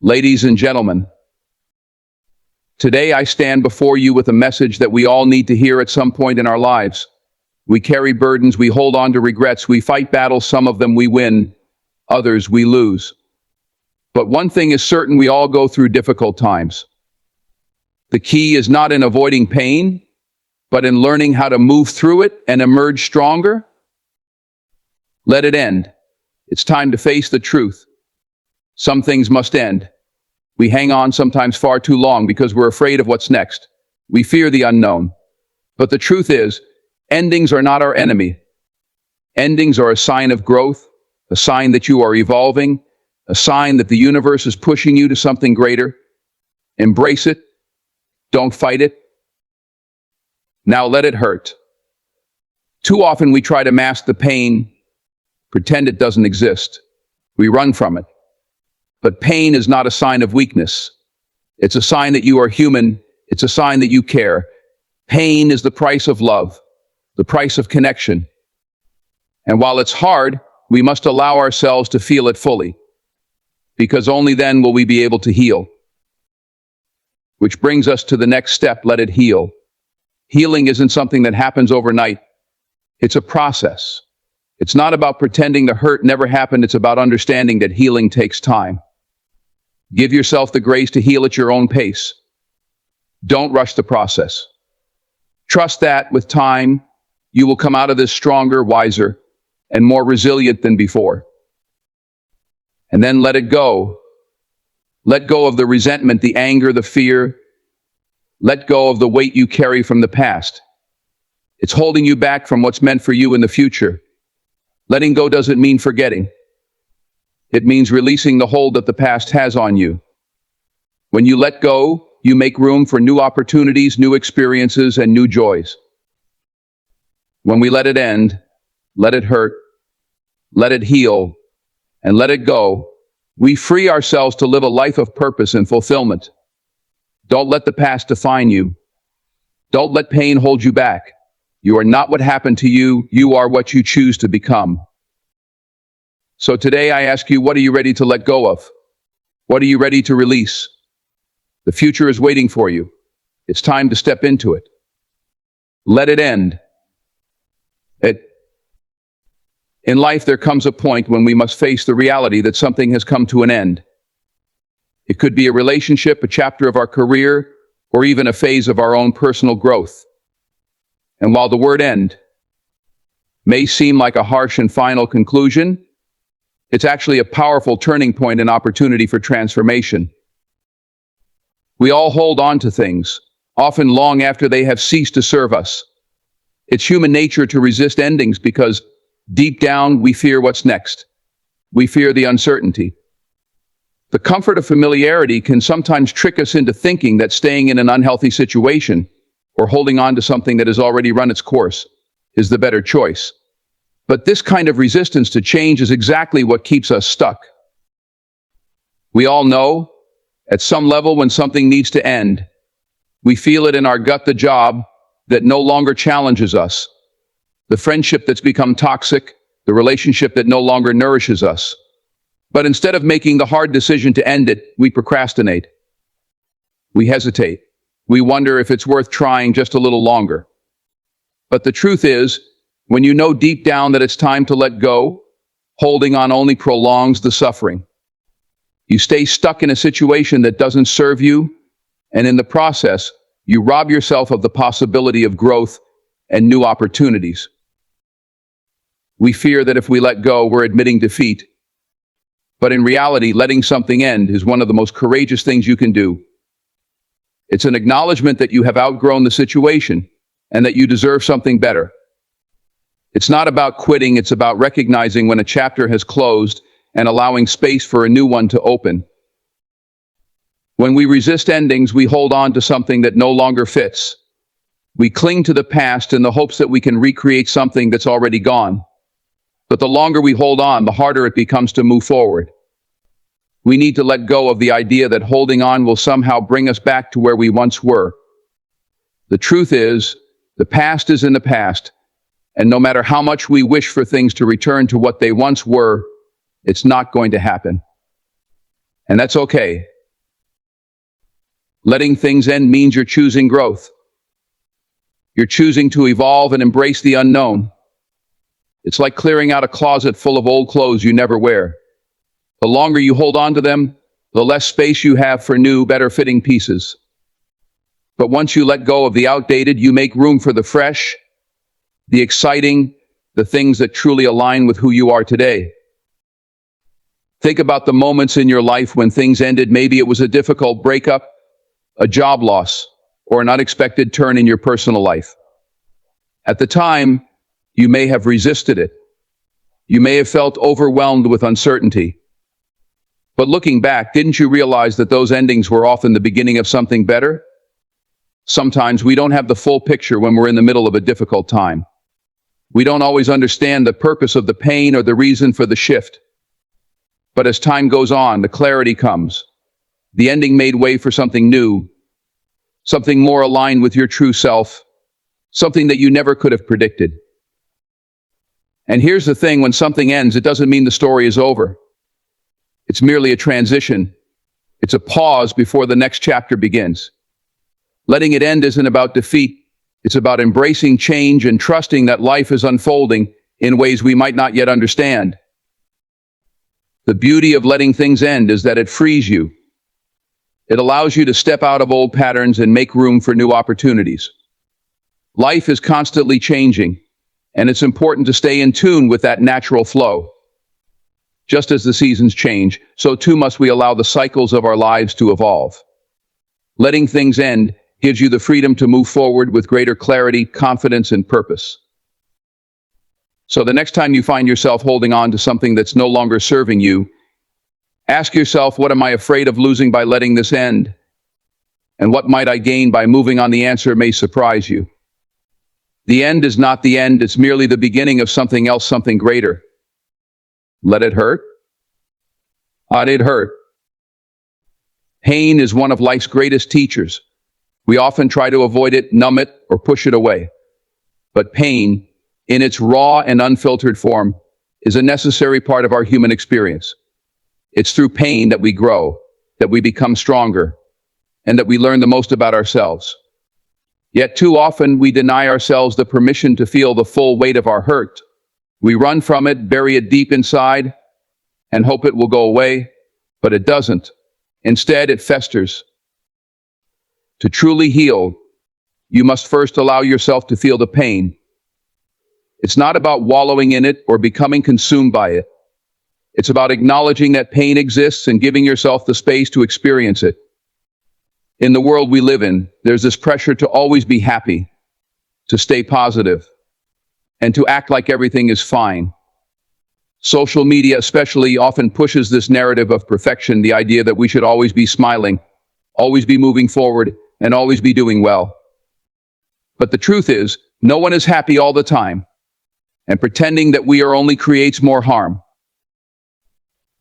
Ladies and gentlemen, today I stand before you with a message that we all need to hear at some point in our lives. We carry burdens, we hold on to regrets, we fight battles, some of them we win, others we lose. But one thing is certain, we all go through difficult times. The key is not in avoiding pain, but in learning how to move through it and emerge stronger. Let it end. It's time to face the truth. Some things must end. We hang on sometimes far too long because we're afraid of what's next. We fear the unknown. But the truth is, endings are not our enemy. Endings are a sign of growth, a sign that you are evolving, a sign that the universe is pushing you to something greater. Embrace it. Don't fight it. Now let it hurt. Too often we try to mask the pain, pretend it doesn't exist. We run from it. But pain is not a sign of weakness. It's a sign that you are human. It's a sign that you care. Pain is the price of love, the price of connection. And while it's hard, we must allow ourselves to feel it fully, because only then will we be able to heal. Which brings us to the next step: let it heal. Healing isn't something that happens overnight. It's a process. It's not about pretending the hurt never happened. It's about understanding that healing takes time. Give yourself the grace to heal at your own pace. Don't rush the process. Trust that with time, you will come out of this stronger, wiser, and more resilient than before. And then let it go. Let go of the resentment, the anger, the fear. Let go of the weight you carry from the past. It's holding you back from what's meant for you in the future. Letting go doesn't mean forgetting. It means releasing the hold that the past has on you. When you let go, you make room for new opportunities, new experiences, and new joys. When we let it end, let it hurt, let it heal, and let it go, we free ourselves to live a life of purpose and fulfillment. Don't let the past define you. Don't let pain hold you back. You are not what happened to you. You are what you choose to become. So today I ask you, what are you ready to let go of? What are you ready to release? The future is waiting for you. It's time to step into it. Let it end. In life, there comes a point when we must face the reality that something has come to an end. It could be a relationship, a chapter of our career, or even a phase of our own personal growth. And while the word end may seem like a harsh and final conclusion, it's actually a powerful turning point and opportunity for transformation. We all hold on to things, often long after they have ceased to serve us. It's human nature to resist endings because deep down we fear what's next. We fear the uncertainty. The comfort of familiarity can sometimes trick us into thinking that staying in an unhealthy situation or holding on to something that has already run its course is the better choice. But this kind of resistance to change is exactly what keeps us stuck. We all know, at some level, when something needs to end. We feel it in our gut, the job that no longer challenges us, the friendship that's become toxic, the relationship that no longer nourishes us. But instead of making the hard decision to end it, we procrastinate. We hesitate. We wonder if it's worth trying just a little longer. But the truth is, when you know deep down that it's time to let go, holding on only prolongs the suffering. You stay stuck in a situation that doesn't serve you, and in the process, you rob yourself of the possibility of growth and new opportunities. We fear that if we let go, we're admitting defeat. But in reality, letting something end is one of the most courageous things you can do. It's an acknowledgement that you have outgrown the situation and that you deserve something better. It's not about quitting, it's about recognizing when a chapter has closed and allowing space for a new one to open. When we resist endings, we hold on to something that no longer fits. We cling to the past in the hopes that we can recreate something that's already gone. But the longer we hold on, the harder it becomes to move forward. We need to let go of the idea that holding on will somehow bring us back to where we once were. The truth is, the past is in the past, and no matter how much we wish for things to return to what they once were, it's not going to happen. And that's okay. Letting things end means you're choosing growth. You're choosing to evolve and embrace the unknown. It's like clearing out a closet full of old clothes you never wear. The longer you hold on to them, the less space you have for new, better-fitting pieces. But once you let go of the outdated, you make room for the fresh, the exciting, the things that truly align with who you are today. Think about the moments in your life when things ended. Maybe it was a difficult breakup, a job loss, or an unexpected turn in your personal life. At the time, you may have resisted it. You may have felt overwhelmed with uncertainty. But looking back, didn't you realize that those endings were often the beginning of something better? Sometimes we don't have the full picture when we're in the middle of a difficult time. We don't always understand the purpose of the pain or the reason for the shift. But as time goes on, the clarity comes. The ending made way for something new, something more aligned with your true self, something that you never could have predicted. And here's the thing, when something ends, it doesn't mean the story is over. It's merely a transition. It's a pause before the next chapter begins. Letting it end isn't about defeat. It's about embracing change and trusting that life is unfolding in ways we might not yet understand. The beauty of letting things end is that it frees you. It allows you to step out of old patterns and make room for new opportunities. Life is constantly changing, and it's important to stay in tune with that natural flow. Just as the seasons change, so too must we allow the cycles of our lives to evolve. Letting things end gives you the freedom to move forward with greater clarity, confidence, and purpose. So the next time you find yourself holding on to something that's no longer serving you, ask yourself, what am I afraid of losing by letting this end? And what might I gain by moving on? The answer may surprise you. The end is not the end, it's merely the beginning of something else, something greater. Let it hurt? Let it hurt. Pain is one of life's greatest teachers. We often try to avoid it, numb it, or push it away. But pain, in its raw and unfiltered form, is a necessary part of our human experience. It's through pain that we grow, that we become stronger, and that we learn the most about ourselves. Yet too often we deny ourselves the permission to feel the full weight of our hurt. We run from it, bury it deep inside, and hope it will go away, but it doesn't. Instead, it festers. To truly heal, you must first allow yourself to feel the pain. It's not about wallowing in it or becoming consumed by it. It's about acknowledging that pain exists and giving yourself the space to experience it. In the world we live in, there's this pressure to always be happy, to stay positive, and to act like everything is fine. Social media especially often pushes this narrative of perfection, the idea that we should always be smiling, always be moving forward, and always be doing well. But the truth is, no one is happy all the time, and pretending that we are only creates more harm.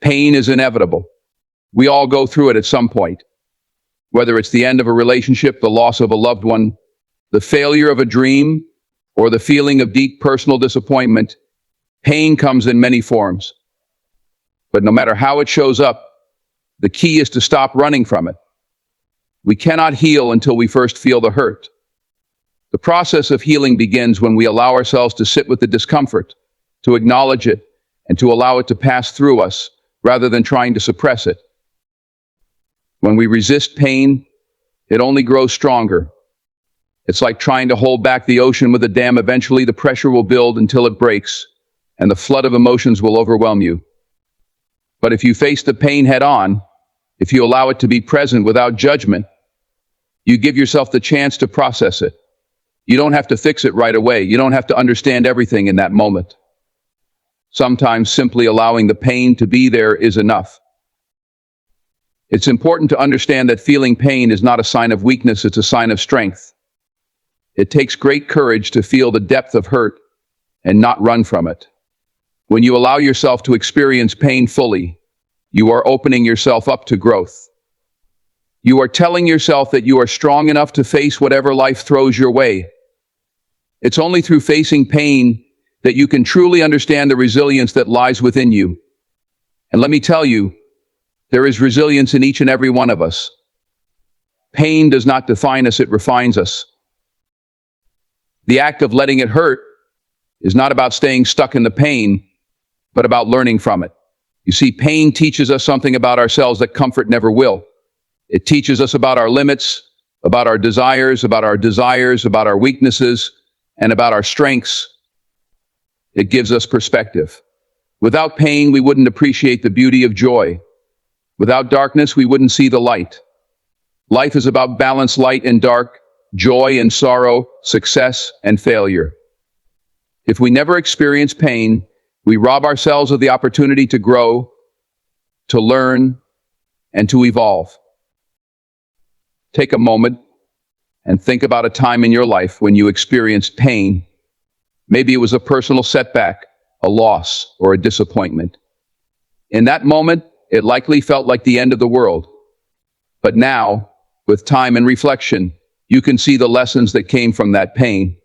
Pain is inevitable. We all go through it at some point. Whether it's the end of a relationship, the loss of a loved one, the failure of a dream, or the feeling of deep personal disappointment, pain comes in many forms. But no matter how it shows up, the key is to stop running from it. We cannot heal until we first feel the hurt. The process of healing begins when we allow ourselves to sit with the discomfort, to acknowledge it, and to allow it to pass through us, rather than trying to suppress it. When we resist pain, it only grows stronger. It's like trying to hold back the ocean with a dam. Eventually, the pressure will build until it breaks, and the flood of emotions will overwhelm you. But if you face the pain head on, if you allow it to be present without judgment, you give yourself the chance to process it. You don't have to fix it right away. You don't have to understand everything in that moment. Sometimes simply allowing the pain to be there is enough. It's important to understand that feeling pain is not a sign of weakness, it's a sign of strength. It takes great courage to feel the depth of hurt and not run from it. When you allow yourself to experience pain fully, you are opening yourself up to growth. You are telling yourself that you are strong enough to face whatever life throws your way. It's only through facing pain that you can truly understand the resilience that lies within you. And let me tell you, there is resilience in each and every one of us. Pain does not define us, it refines us. The act of letting it hurt is not about staying stuck in the pain, but about learning from it. You see, pain teaches us something about ourselves that comfort never will. It teaches us about our limits, about our desires, about our weaknesses, and about our strengths. It gives us perspective. Without pain, we wouldn't appreciate the beauty of joy. Without darkness, we wouldn't see the light. Life is about balance, light and dark, joy and sorrow, success and failure. If we never experience pain, we rob ourselves of the opportunity to grow, to learn, and to evolve. Take a moment and think about a time in your life when you experienced pain. Maybe it was a personal setback, a loss, or a disappointment. In that moment, it likely felt like the end of the world. But now, with time and reflection, you can see the lessons that came from that pain.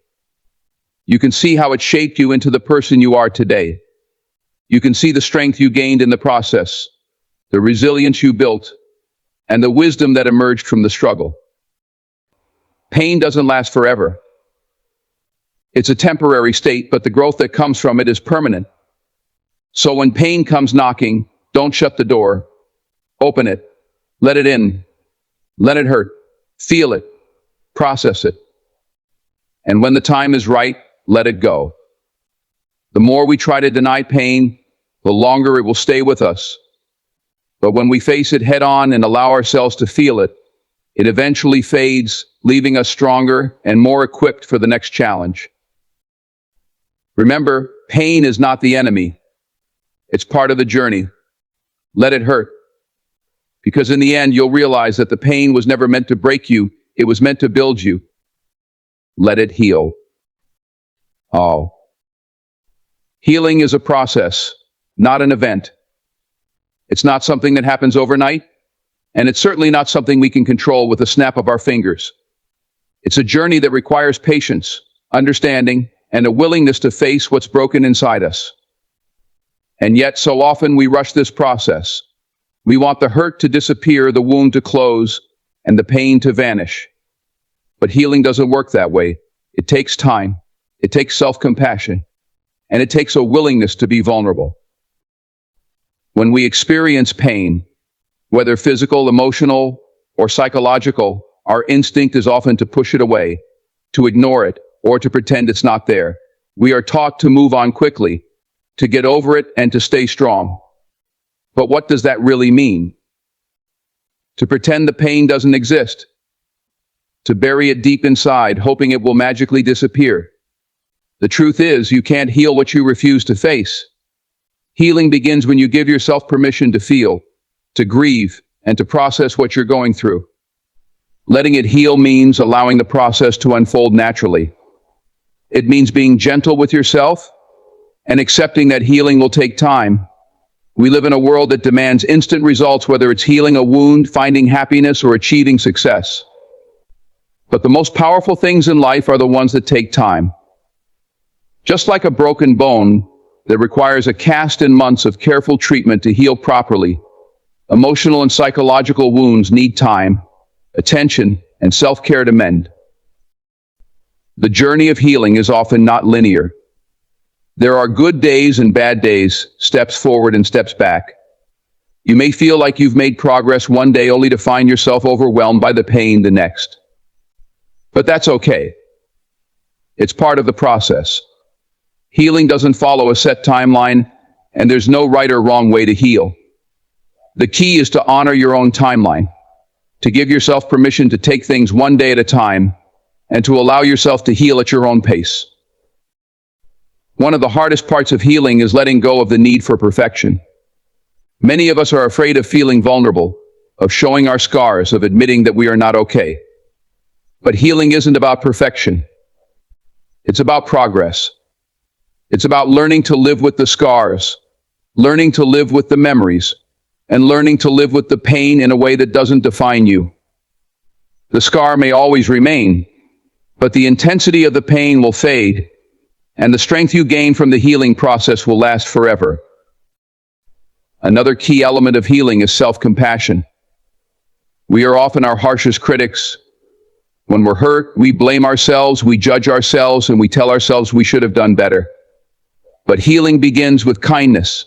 You can see how it shaped you into the person you are today. You can see the strength you gained in the process, the resilience you built, and the wisdom that emerged from the struggle. Pain doesn't last forever. It's a temporary state, but the growth that comes from it is permanent. So when pain comes knocking, don't shut the door. Open it. Let it in. Let it hurt. Feel it. Process it. And when the time is right, let it go. The more we try to deny pain, the longer it will stay with us. But when we face it head on and allow ourselves to feel it, it eventually fades, leaving us stronger and more equipped for the next challenge. Remember, pain is not the enemy. It's part of the journey. Let it hurt. Because in the end, you'll realize that the pain was never meant to break you. It was meant to build you. Let it heal. Oh. Healing is a process, not an event. It's not something that happens overnight, and it's certainly not something we can control with a snap of our fingers. It's a journey that requires patience, understanding, and a willingness to face what's broken inside us. And yet, so often we rush this process. We want the hurt to disappear, the wound to close, and the pain to vanish. But healing doesn't work that way. It takes time, it takes self-compassion, and it takes a willingness to be vulnerable. When we experience pain, whether physical, emotional, or psychological, our instinct is often to push it away, to ignore it, or to pretend it's not there. We are taught to move on quickly, to get over it, and to stay strong. But what does that really mean? To pretend the pain doesn't exist. To bury it deep inside, hoping it will magically disappear. The truth is, you can't heal what you refuse to face. Healing begins when you give yourself permission to feel, to grieve, and to process what you're going through. Letting it heal means allowing the process to unfold naturally. It means being gentle with yourself and accepting that healing will take time. We live in a world that demands instant results, whether it's healing a wound, finding happiness, or achieving success. But the most powerful things in life are the ones that take time. Just like a broken bone that requires a cast and months of careful treatment to heal properly, emotional and psychological wounds need time, attention, and self-care to mend. The journey of healing is often not linear. There are good days and bad days, steps forward and steps back. You may feel like you've made progress one day only to find yourself overwhelmed by the pain the next. But that's okay. It's part of the process. Healing doesn't follow a set timeline, and there's no right or wrong way to heal. The key is to honor your own timeline, to give yourself permission to take things one day at a time, and to allow yourself to heal at your own pace. One of the hardest parts of healing is letting go of the need for perfection. Many of us are afraid of feeling vulnerable, of showing our scars, of admitting that we are not okay. But healing isn't about perfection. It's about progress. It's about learning to live with the scars, learning to live with the memories, and learning to live with the pain in a way that doesn't define you. The scar may always remain, but the intensity of the pain will fade, and the strength you gain from the healing process will last forever. Another key element of healing is self-compassion. We are often our harshest critics. When we're hurt, we blame ourselves, we judge ourselves, and we tell ourselves we should have done better. But healing begins with kindness.